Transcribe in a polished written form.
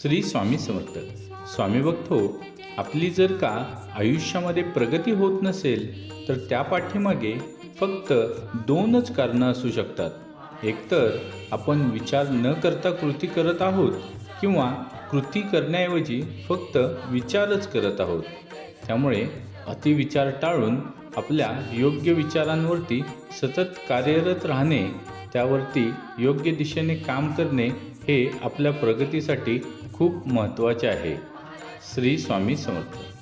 श्री स्वामी समर्थ. स्वामी बघतो, आपली जर का आयुष्यामध्ये प्रगती होत नसेल तर त्या पाठीमागे फक्त दोनच कारणं असू शकतात. एकतर आपण विचार न करता कृती करत आहोत किंवा कृती करण्याऐवजी फक्त विचारच करत आहोत. त्यामुळे अतिविचार टाळून आपल्या योग्य विचारांवरती सतत कार्यरत राहणे, त्यावरती योग्य दिशेने काम करणे हे आपल्या प्रगतीसाठी खूप महत्त्वाचे आहे. श्री स्वामी समर्थ.